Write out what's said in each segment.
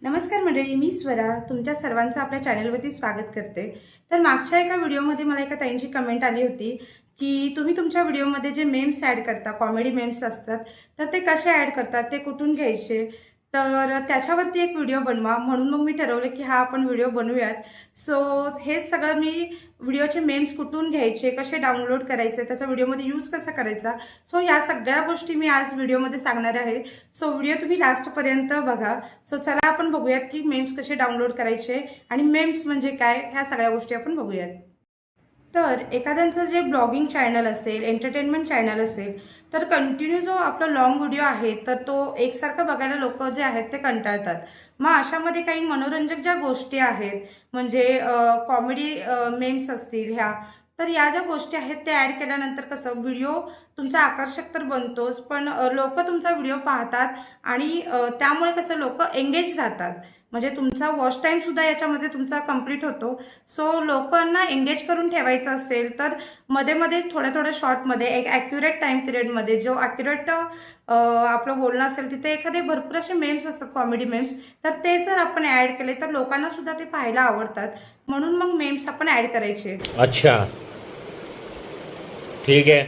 नमस्कार मंडळी, मी स्वरा तुमच्या सर्वांचं आपल्या चॅनलवरती स्वागत करते। तर मागच्या एका व्हिडिओमध्ये मला एका ताईंची कमेंट आली होती की तुम्ही तुमच्या व्हिडिओमध्ये जे मेम्स ॲड करता, कॉमेडी मेम्स असतात, तर ते कसे ॲड करतात, ते कुठून घ्यायचे, तर त्याच्यावरती एक व्हिडिओ बनवा। म्हणून मग मी ठरवलं की हा आपण व्हिडिओ बनवूयात। सो हेच सगळं मी व्हिडिओचे मेम्स कुठून घ्यायचे, कसे डाउनलोड करायचे, त्याचा व्हिडिओमध्ये यूज कसा करायचा, सो या सगळ्या गोष्टी मी आज व्हिडिओमध्ये सांगणार आहे। सो व्हिडिओ तुम्ही लास्टपर्यंत बघा। सो चला आपण बघूयात की मेम्स कसे डाउनलोड करायचे आणि मेम्स म्हणजे काय, ह्या सगळ्या गोष्टी आपण बघूयात। तर एखाद्यांचं जे ब्लॉगिंग चॅनल असेल, एंटरटेनमेंट चॅनल असेल, तर कंटिन्यू जो आपला लाँग व्हिडिओ आहे तर तो एकसारखं बघायला लोकं जे आहेत ते कंटाळतात। मग अशामध्ये काही मनोरंजक ज्या गोष्टी आहेत, म्हणजे कॉमेडी मेम्स असतील ह्या, तर या ज्या गोष्टी आहेत ते ॲड केल्यानंतर कसं व्हिडिओ तुमचा आकर्षक तर बनतोच, पण लोकं तुमचा व्हिडिओ पाहतात आणि त्यामुळे कसं लोकं एंगेज राहतात। म्हणजे तुमचा वॉच टाईमसुद्धा याच्यामध्ये तुमचा कंप्लीट होतो। सो लोकांना एंगेज करून ठेवायचं असेल तर मध्ये-मध्ये थोड्या-थोड्या शॉर्टमध्ये एक ॲक्युरेट टाईम पिरियडमध्ये जो ॲक्युरेट आपलं बोलणं असेल तिथे एखादे भरपूर असे मेम्स असतात, कॉमेडी मेम्स, तर ते जर आपण ॲड केले तर लोकांना सुद्धा ते पाहायला आवडतात। म्हणून मग मेम्स आपण ॲड करायचे। अच्छा, ठीक है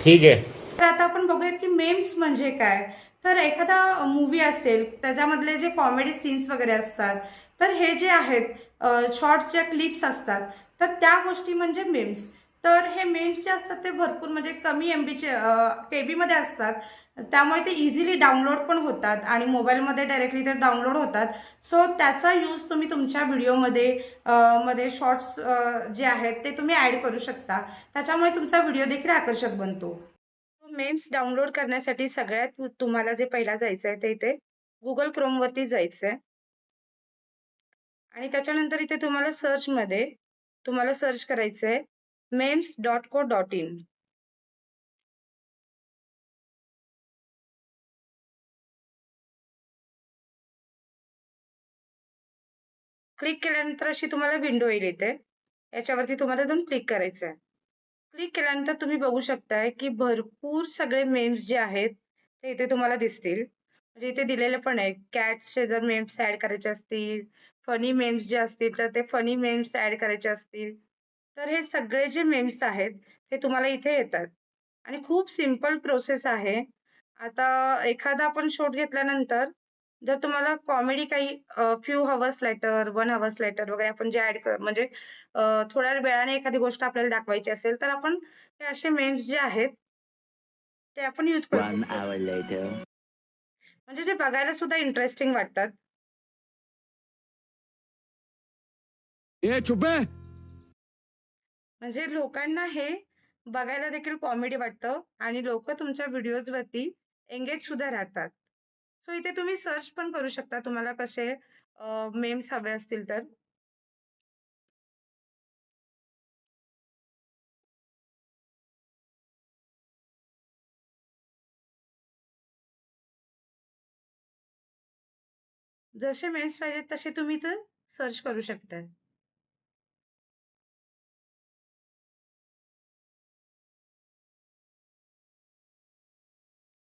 ठीक है। तर आता आपण बघूयात की मेम्स म्हणजे काय। तर एखादा मूव्ही असेल त्याच्यामधले जे कॉमेडी सीन्स वगैरे असतात, तर हे जे आहेत शॉर्ट्सच्या क्लिप्स असतात, तर त्या गोष्टी म्हणजे मेम्स। तर हे मेम्स जे असतात ते भरपूर म्हणजे कमी एमबीचे केबीमध्ये असतात, त्यामुळे ते इझिली डाउनलोड पण होतात आणि मोबाईलमध्ये डायरेक्टली ते डाउनलोड होतात। सो त्याचा यूज तुम्ही तुमच्या व्हिडिओमध्ये मध्ये शॉर्ट्स जे आहेत ते तुम्ही ॲड करू शकता। त्याच्यामुळे तुमचा व्हिडिओ देखील आकर्षक बनतो। मेम्स डाउनलोड करण्यासाठी सगळ्यात तुम्हाला जे पहिला जायचं आहे ते इथे Google Chromeवरती जायचं आहे आणि त्याच्यानंतर इथे तुम्हाला सर्चमध्ये तुम्हाला सर्च करायचं आहे memes.co.in। क्लिक केल्यानंतर अशी तुम्हाला विंडो येईल इथे। याच्यावरती तुम्हाला जाऊन क्लिक करायचं आहे। क्लिक केल्यानंतर तुम्ही बघू शकताय की भरपूर सगळे मेम्स जे आहेत ते इथे तुम्हाला दिसतील। म्हणजे इथे दिलेलं पण आहे कॅट्सचे जर मेम्स ॲड करायचे असतील, फनी मेम्स जे असतील तर ते फनी मेम्स ॲड करायचे असतील, तर हे सगळे जे मेम्स आहेत ते तुम्हाला इथे येतात आणि खूप सिंपल प्रोसेस आहे। आता एखादा आपण शॉट घेतल्यानंतर जर तुम्हाला कॉमेडी काही फ्यू हॉवर्स लेटर, 1 हॉवर्स लेटर वगैरे आपण जे ॲड म्हणजे थोड्या वेळाने एखादी गोष्ट आपल्याला दाखवायची असेल, तर आपण हे असे मेम्स जे आहेत, ते आपण यूज करू One शकतो। hour later. म्हणजे ते बघायला सुद्धा इंटरेस्टिंग वाटतात। ये चुप है। म्हणजे लोकांना हे बघायला देखील कॉमेडी वाटतं आणि लोकं तुमच्या व्हिडिओजवरती एंगेज सुद्धा राहतात। सो इथे तुम्ही सर्च पण करू शकता तुम्हाला कसे मेम्स हवे असतील तर। जसे मेम्स पाहिजेत तसे तुम्ही इथं सर्च करू शकता।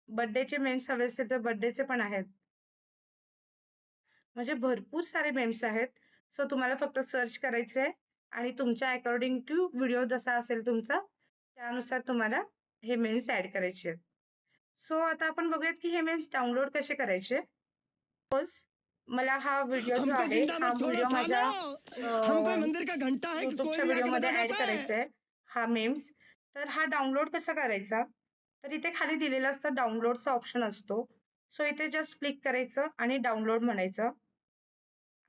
बर्थडेचे मेम्स हवे असतील तर बर्थडेचे पण आहेत। म्हणजे भरपूर सारे मेम्स आहेत। सो तुम्हाला फक्त सर्च करायचं आहे आणि तुमच्या अकॉर्डिंग टू व्हिडिओ जसा असेल तुमचा, त्यानुसार तुम्हाला हे मेम्स ॲड करायचे आहेत। सो आता आपण बघूयात की हे मेम्स डाउनलोड कसे करायचे। मला हा व्हिडिओ जो हमको आहे, जिंदा हा मत छोड़ो व्हिडिओ माझ्या सालो। हम कोई मंदिर का घंटा है कि कोई YouTubeच्या भी आके व्हिडिओमध्ये बजा ॲड जाता है। करायचा आहे हा मेम्स। तर हा डाउनलोड कसा करायचा? तर इथे खाली दिलेलं असतं डाउनलोडचा ऑप्शन असतो। सो इथे जस्ट क्लिक करायचं आणि डाउनलोड म्हणायचं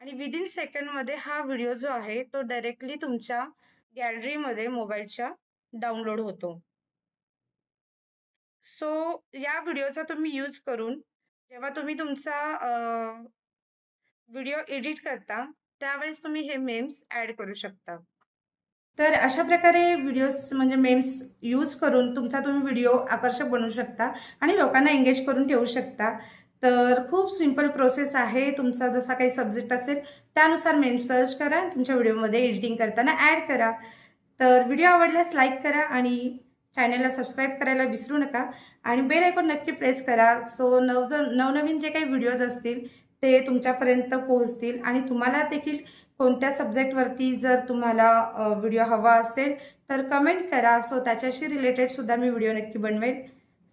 आणि विदिन सेकंडमध्ये हा व्हिडिओ जो आहे तो डायरेक्टली तुमच्या गॅलरीमध्ये मोबाईलच्या डाउनलोड होतो। सो या व्हिडिओचा तुम्ही यूज करून जेव्हा तुम्ही तुमचा व्हिडिओ एडिट करता, त्यावेळेस तुम्ही हे मेम्स ॲड करू शकता। तर अशा प्रकारे व्हिडिओज म्हणजे मेम्स यूज करून तुमचा तुम्ही व्हिडिओ आकर्षक बनवू शकता आणि लोकांना एंगेज करून ठेवू शकता। तर खूप सिंपल प्रोसेस आहे। तुमचा जसा काही सब्जेक्ट असेल त्यानुसार मेम्स सर्च करा, तुमच्या व्हिडिओमध्ये एडिटिंग करताना ॲड करा। तर व्हिडिओ आवडल्यास लाईक करा आणि चॅनलला सबस्क्राईब करायला विसरू नका आणि बेल आयकॉन नक्की प्रेस करा. सो नवनवीन जे काही व्हिडिओज असतील ते तुमच्यापर्यंत पोहोचतील आणि तुम्हाला देखील कोणत्या सब्जेक्टवरती जर तुम्हाला व्हिडिओ हवा असेल तर कमेंट करा. सो त्याच्याशी रिलेटेडसुद्धा मी व्हिडिओ नक्की बनवेल.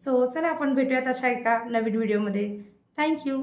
सो चला आपण भेटूयात अशा एका नवीन व्हिडिओमध्ये. थँक्यू.